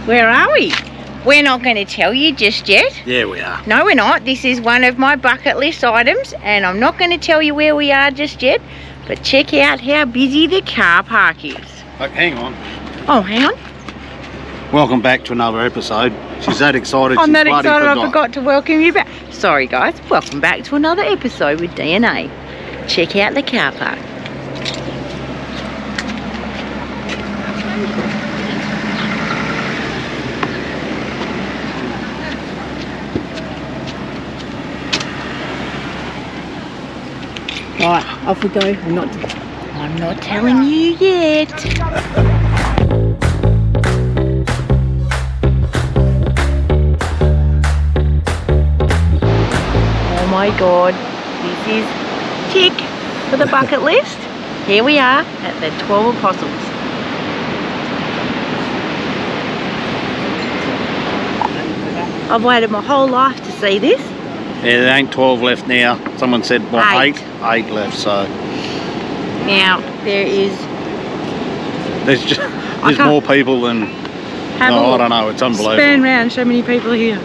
Where are we? We're not going to tell you just yet. Yeah, we are. No, we're not. This is one of my bucket list items, and I'm not going to tell you where we are just yet, but check out how busy the car park is. Look, hang on. Oh, hang on. Welcome back to another episode. She's that excited. I'm that excited I forgot to welcome you back. Sorry guys, welcome back to another episode with DNA. Check out the car park. Right, off we go. I'm not telling you yet. Oh my God, this is tick for the bucket list. Here we are at the 12 Apostles. I've waited my whole life to see this. Yeah, there ain't 12 left now. Someone said, what, 8 left, so. Now, there's more people than, I don't know, it's unbelievable. Span round, so many people here.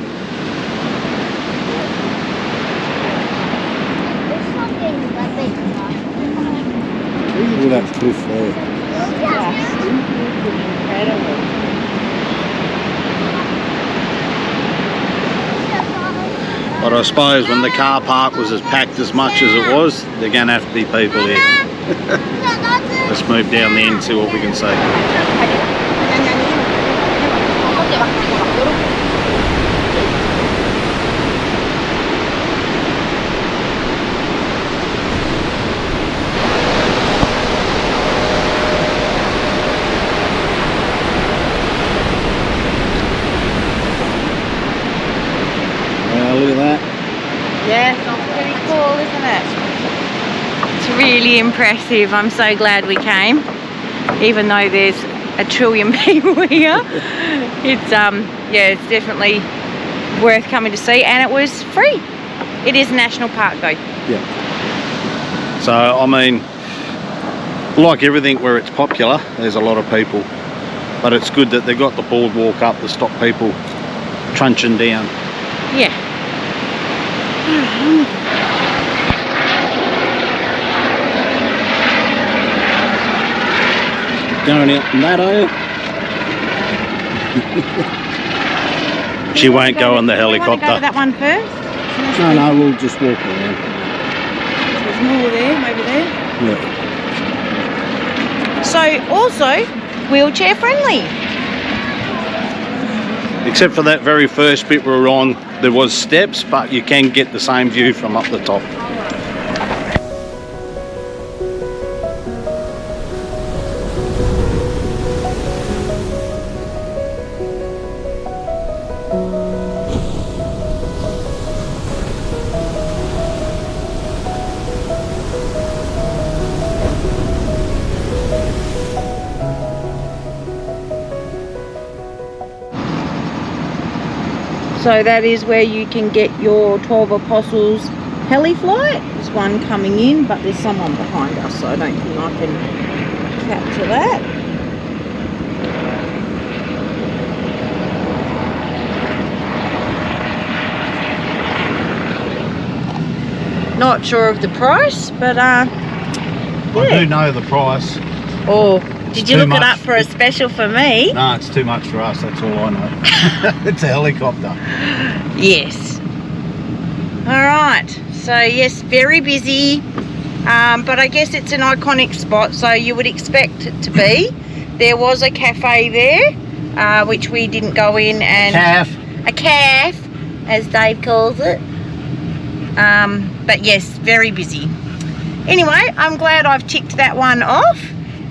Look at that cliff there. Incredible. But I suppose when the car park was as packed as much as it was, there're going to have to be people here. Let's move down there and see what we can see. Look at that. Yeah, it's pretty cool, isn't it? It's really impressive. I'm so glad we came, even though there's a trillion people here. It's yeah, it's definitely worth coming to see, and it was free. It is a national park though. Yeah. So I mean, like everything where it's popular, there's a lot of people, but it's good that they got the boardwalk up to stop people trunching down. Yeah. Going out in that, are you? She won't go on the helicopter. Go to that one first? No, we'll just walk around. There's more there, over there. Yeah. So, also, wheelchair friendly. Except for that very first bit we were on, there was steps, but you can get the same view from up the top. So that is where you can get your 12 Apostles heli flight. There's one coming in, but there's someone behind us, so I don't think I can capture that. Not sure of the price, but yeah. I do know the price. Oh. Did you look it up for a special for me? No, it's too much for us, that's all I know. It's a helicopter. Yes. Alright, so yes, very busy, but I guess it's an iconic spot, so you would expect it to be. There was a cafe there, which we didn't go in, and a calf, as Dave calls it. But yes, very busy. Anyway, I'm glad I've ticked that one off.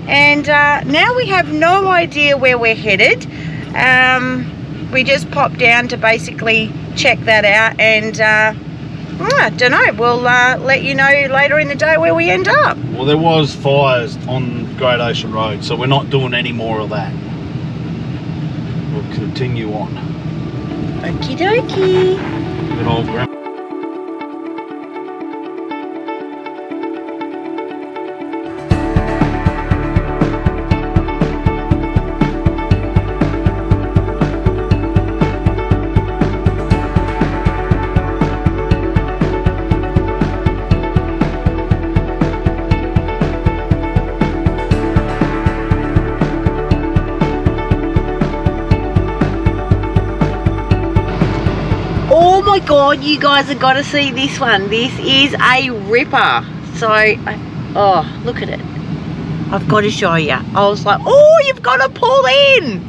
And now we have no idea where we're headed. We just popped down to basically check that out, and I don't know, we'll let you know later in the day where we end up. Well, there was fires on Great Ocean Road, so we're not doing any more of that. We'll continue on. Okie dokie. Good old grandma. God, you guys have got to see this one. This is a ripper. So, oh, look at it. I've got to show you. I was like, oh, you've got to pull in.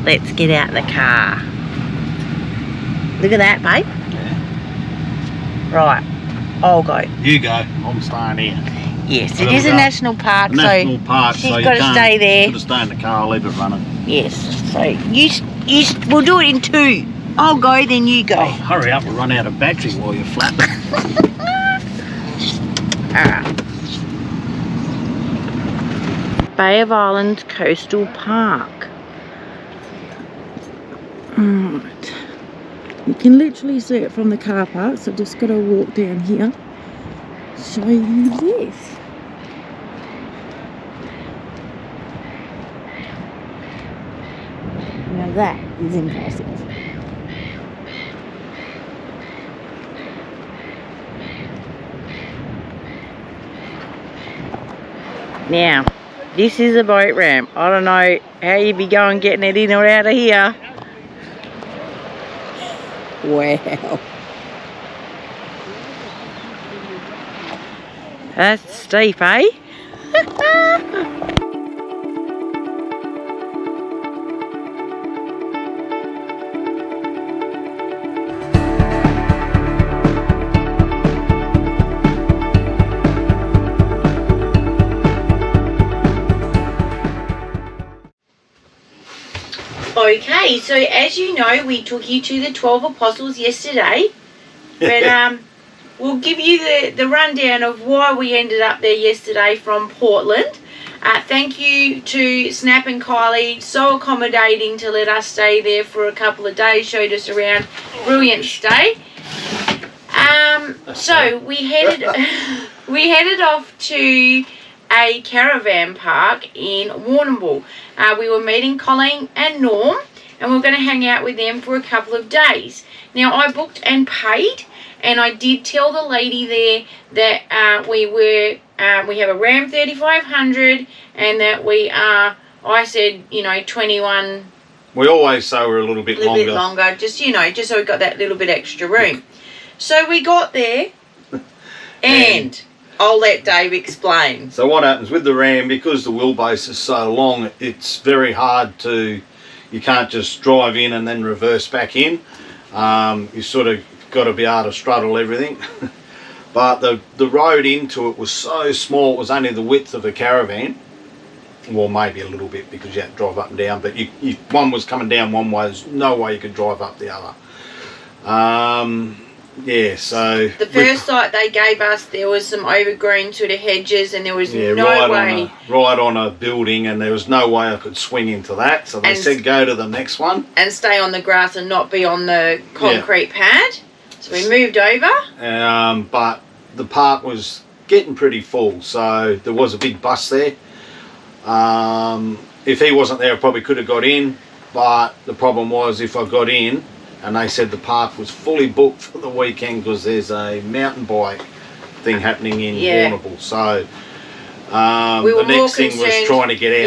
Let's get out the car. Look at that, babe. Yeah. Right, I'll go. You go. I'm staying here. Yes, it is a national park, so she's got to stay there. You've got to stay in the car. I'll leave it running. Yes, so we'll do it in 2. I'll go, then you go. Oh, hurry up, we'll run out of battery while you're flapping. Alright. Bay of Islands Coastal Park. Alright. You can literally see it from the car park, so just got to walk down here. Show you this. Now that is impressive. Now, this is a boat ramp. I don't know how you'd be going getting it in or out of here. Wow. That's steep, eh? Okay, so as you know, we took you to the 12 Apostles yesterday, but we'll give you the rundown of why we ended up there yesterday from Portland. Thank you to Snap and Kylie, so accommodating to let us stay there for a couple of days, showed us around. Brilliant stay. So we headed off to a caravan park in Warrnambool. We were meeting Colleen and Norm, and we we're going to hang out with them for a couple of days. Now, I booked and paid, and I did tell the lady there that we have a Ram 3500, and that I said, you know, 21. We always say we're a little bit longer. Just, you know, just so we got that little bit extra room. So we got there, and I'll let Dave explain. So what happens with the Ram, because the wheelbase is so long, it's very hard to, you can't just drive in and then reverse back in. You sort of got to be able to straddle everything. But the road into it was so small, it was only the width of a Caravan. Well, maybe a little bit because you had to drive up and down, but one was coming down one way, there's no way you could drive up the other. Yeah, so the first site they gave us, there was some overgrown sort of hedges, and there was no way right on a building, and there was no way I could swing into that. So they said go to the next one and stay on the grass and not be on the concrete pad. So we moved over. But the park was getting pretty full, so there was a big bus there. If he wasn't there, I probably could have got in, but the problem was if I got in, and they said the park was fully booked for the weekend because there's a mountain bike thing happening in Warrnambool. So the next thing was trying to get out.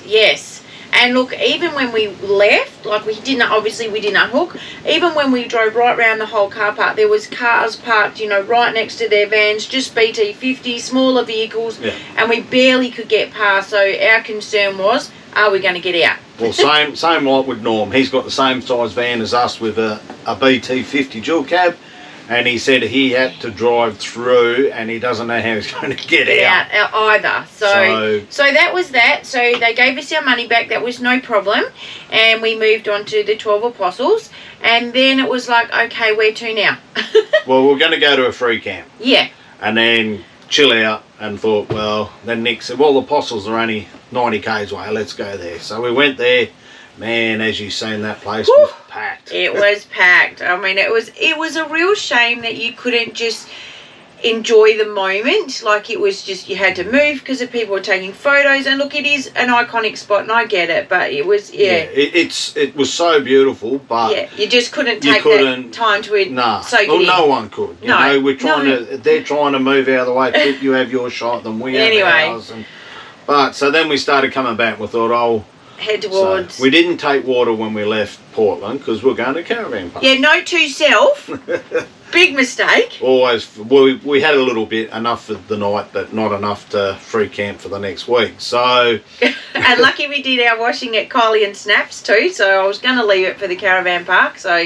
Yes. And look, even when we left, like we didn't hook. Even when we drove right around the whole car park, there was cars parked, you know, right next to their vans, just BT50, smaller vehicles, and we barely could get past. So our concern was, are we going to get out? Well, same like with Norm. He's got the same size van as us with a BT50 dual cab, and he said he had to drive through, and he doesn't know how he's going to get out either. So that was that. So they gave us our money back. That was no problem, and we moved on to the 12 Apostles, and then it was like, okay, where to now? Well, we're going to go to a free camp. Yeah. And then chill out, and thought, well, then Nick said, well, the Apostles are only 90 k's away, let's go there. So we went there. Man, as you've seen, that place was packed. It was packed. I mean, it was a real shame that you couldn't just enjoy the moment. Like, it was just, you had to move because the people were taking photos. And look, it is an iconic spot, and I get it, but it was, it was so beautiful, but you just couldn't take that time to soak it in. No one could. You know, they're trying to move out of the way. You have your shot, then we have ours. But so then we started coming back. We thought, head towards... So we didn't take water when we left Portland because we're going to Caravan Park. Yeah, note to self, big mistake. Always, we had a little bit, enough for the night, but not enough to free camp for the next week. So... And lucky we did our washing at Kylie and Snaps too, so I was going to leave it for the Caravan Park, so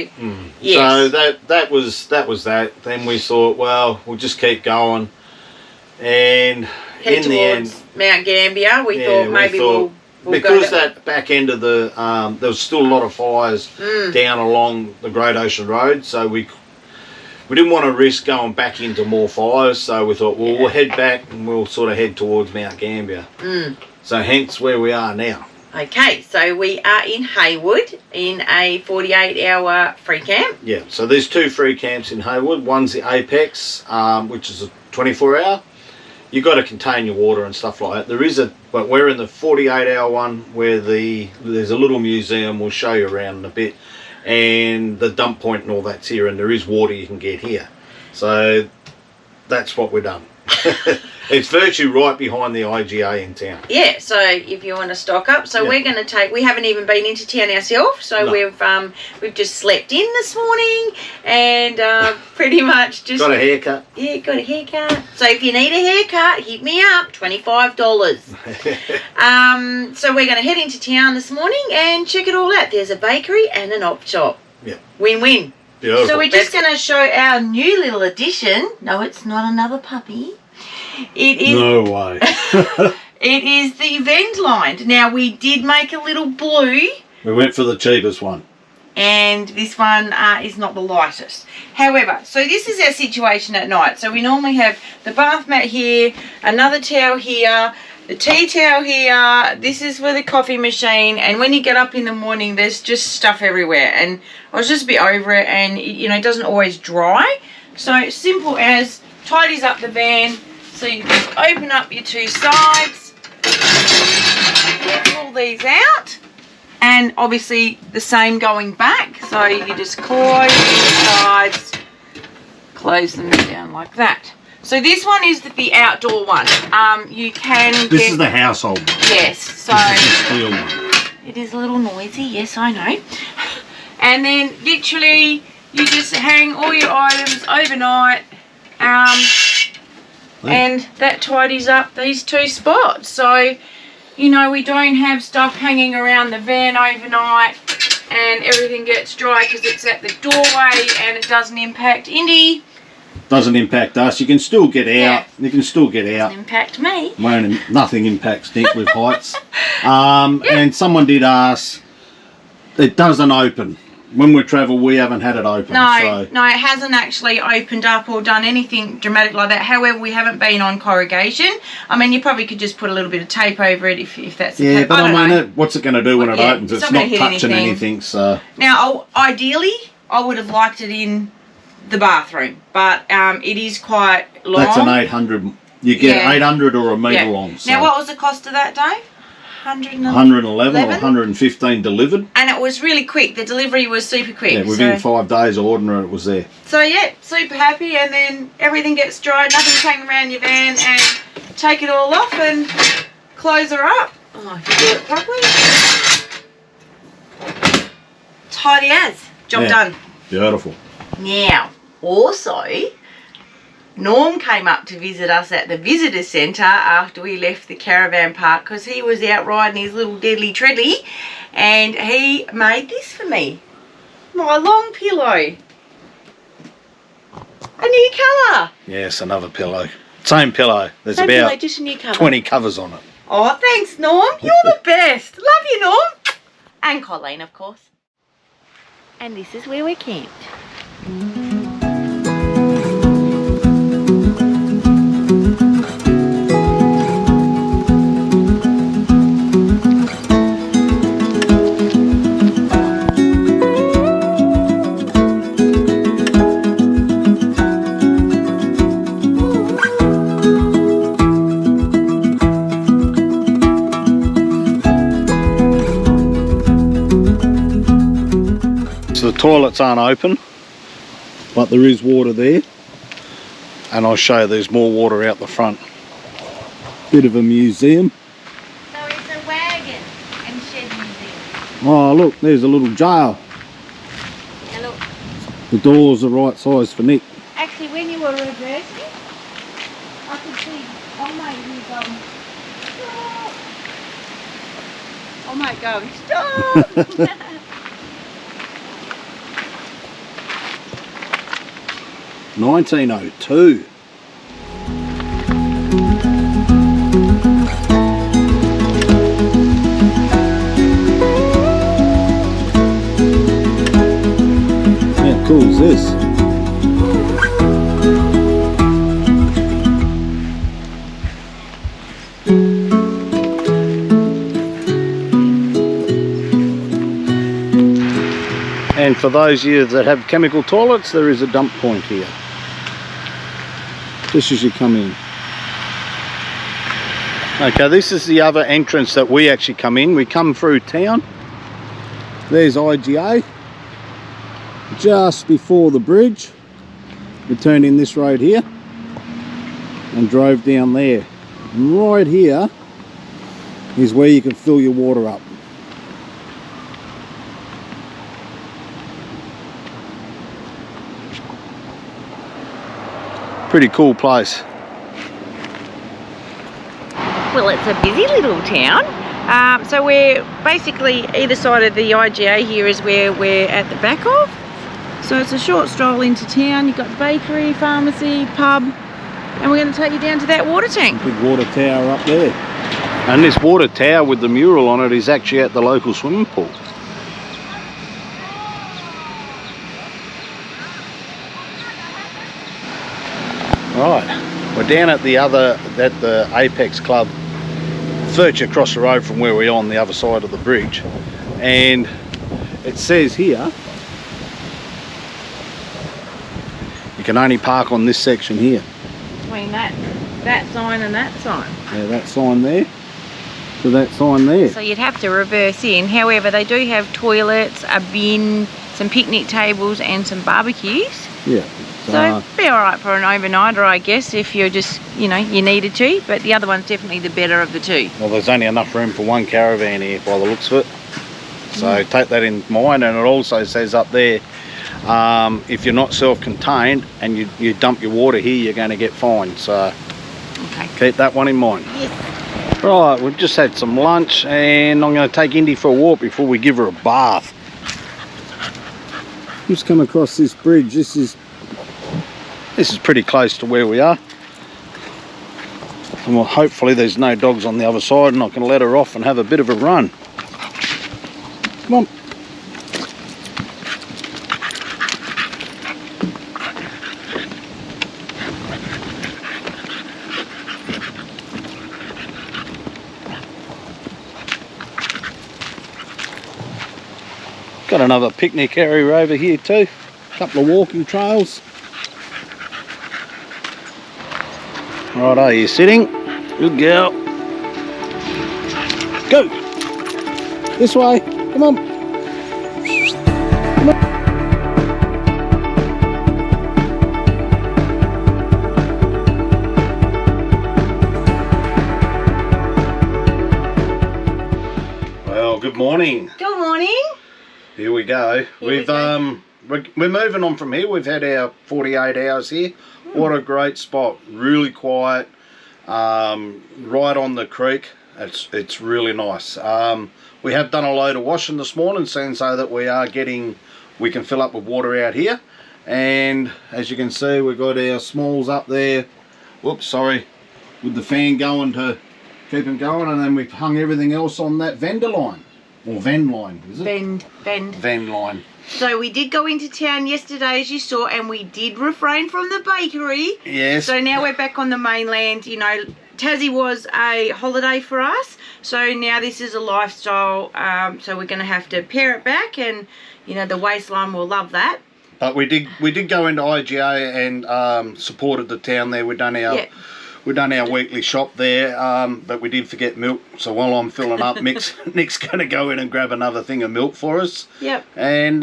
yes. So that was that. Then we thought, well, we'll just keep going. And head in the end... Mount Gambier, we thought maybe we'll because that back end of the there was still a lot of fires down along the Great Ocean Road, so we didn't want to risk going back into more fires, so we thought, well, we'll head back and we'll sort of head towards Mount Gambier. So hence where we are now. Okay, so we are in Heywood in a 48-hour free camp. Yeah, so there's 2 free camps in Heywood. One's the Apex, which is a 24-hour. You've got to contain your water and stuff like that. But we're in the 48-hour one where there's a little museum. We'll show you around in a bit, and the dump point and all that's here, and there is water you can get here. So that's what we've done. It's virtually right behind the IGA in town. Yeah, so if you want to stock up, so we're going to take. We haven't even been into town ourselves, so we've just slept in this morning and pretty much just got a haircut. Yeah, got a haircut. So if you need a haircut, hit me up. $25. So we're going to head into town this morning and check it all out. There's a bakery and an op shop. Yeah. Win-win. Beautiful. So we're just going to show our new little addition. No, it's not another puppy. It is. No way. It is the VENDLINE. Now we did make a little blue. We went for the cheapest one. And this one is not the lightest. However, so this is our situation at night. So we normally have the bath mat here, another towel here, the tea towel here, this is for the coffee machine, and when you get up in the morning there's just stuff everywhere, and I was just a bit over it, and it doesn't always dry. So simple as tidies up the van. So you just open up your 2 sides, pull these out, and obviously the same going back. So you just close the sides, close them down like that. So this one is the outdoor one. You can This is the household one. Yes. So this is the steel one. It is a little noisy, yes I know. And then literally you just hang all your items overnight. And that tidies up these 2 spots. So, we don't have stuff hanging around the van overnight and everything gets dry because it's at the doorway and it doesn't impact Indy. Doesn't impact us. You can still get out. You can still get out. Doesn't impact me. Nothing impacts Nick with heights. And someone did ask, it doesn't open. When we travel, we haven't had it open. No, no, it hasn't actually opened up or done anything dramatic like that. However, we haven't been on corrugation. I mean, you probably could just put a little bit of tape over it if that's the case. Yeah, but I mean, what's it going to do when it opens? It's not touching anything. So now, ideally, I would have liked it in the bathroom, but it is quite long. That's an 800. You get 800 or a metre long. So. Now, what was the cost of that, Dave? 111 or 115 delivered. And it was really quick. The delivery was super quick. Yeah, within 5 days of ordering it was there. So yeah, super happy, and then everything gets dried, nothing's hanging around your van, and take it all off and close her up. Oh, if you do it properly. Tidy as. Job done. Beautiful. Now, also, Norm came up to visit us at the visitor centre after we left the caravan park because he was out riding his little deadly treadly, and he made this for me. My long pillow. A new colour. Yes, another pillow. Same pillow. There's about pillow, just a new colour. 20 covers on it. Oh, thanks, Norm. You're the best. Love you, Norm. And Colleen, of course. And this is where we're camped. So the toilets aren't open, but there is water there, and I'll show you there's more water out the front. Bit of a museum. So it's a wagon, and and Shed Museum. Oh, look, there's a little jail. Now look, The door's the right size for Nick. actually when you were reversing, I could see, oh mate, he's stop! Oh mate, going, stop! 1902. How cool is this? And for those of you that have chemical toilets, there is a dump point here. Just as you come in. Okay, this is the other entrance that we actually come in. We come through town. There's IGA. Just before the bridge. We turned in this road here and drove down there. And right here is where you can fill your water up. Pretty cool place. Well, it's a busy little town. So we're basically either side of the IGA here is where we're at the back of. So it's a short stroll into town. You've got the bakery, pharmacy, pub, and we're going to take you down to that water tank. Big water tower up there. And this water tower with the mural on it is actually at the local swimming pool. Right, we're down at the Apex Club, virtually across the road from where we're on the other side of the bridge, and it says here you can only park on this section here. Between that sign and that sign. Yeah, that sign there to that sign there. So you'd have to reverse in. However, they do have toilets, a bin, some picnic tables, and some barbecues. Yeah. So be all right for an overnighter, I guess, if you're just, you know, you needed to. But the other one's definitely the better of the two. Well, there's only enough room for one caravan here by the looks of it. So take that in mind. And it also says up there, if you're not self-contained and you dump your water here, you're going to get fined. So keep that one in mind. Yes. Right, we've just had some lunch and I'm going to take Indy for a walk before we give her a bath. Just come across this bridge. This is pretty close to where we are. And well, hopefully there's no dogs on the other side and I can let her off and have a bit of a run. Come on. Got another picnic area over here too. A couple of walking trails. Right, are you sitting? Good girl. Go. This way. Come on. Come on. Well, good morning. Good morning. Here we go. We're moving on from here. We've had our 48 hours here. What a great spot. Really quiet. Right on the creek. It's really nice. We have done a load of washing this morning, seeing so that we can fill up with water out here. And as you can see, we've got our smalls up there. Whoops, sorry. With the fan going to keep them going, and then we've hung everything else on that VENDLINE. Or VENDLINE, is it? VENDLINE. So we did go into town yesterday, as you saw, and we did refrain from the bakery. Yes. So now we're back on the mainland. You know, Tassie was a holiday for us, so now this is a lifestyle. So we're going to have to pare it back, and you know the waistline will love that. But we did go into IGA and supported the town there. We've done our weekly shop there, but we did forget milk. So while I'm filling up, Nick's going to go in and grab another thing of milk for us. Yep. And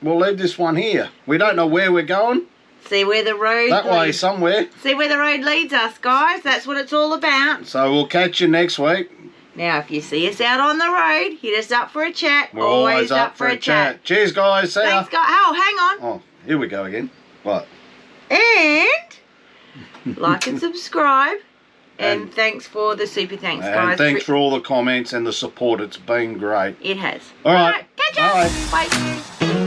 we'll leave this one here. We don't know where we're going. See where the road That way somewhere. See where the road leads us, guys. That's what it's all about. So we'll catch you next week. Now, if you see us out on the road, hit us up for a chat. We're always up for a chat. Cheers, guys. See ya. Thanks, guys. Oh, hang on. Oh, here we go again. What? And like and subscribe. And thanks for the super thanks, guys. And thanks for all the comments and the support. It's been great. It has. All right. Catch ya. Bye. Bye.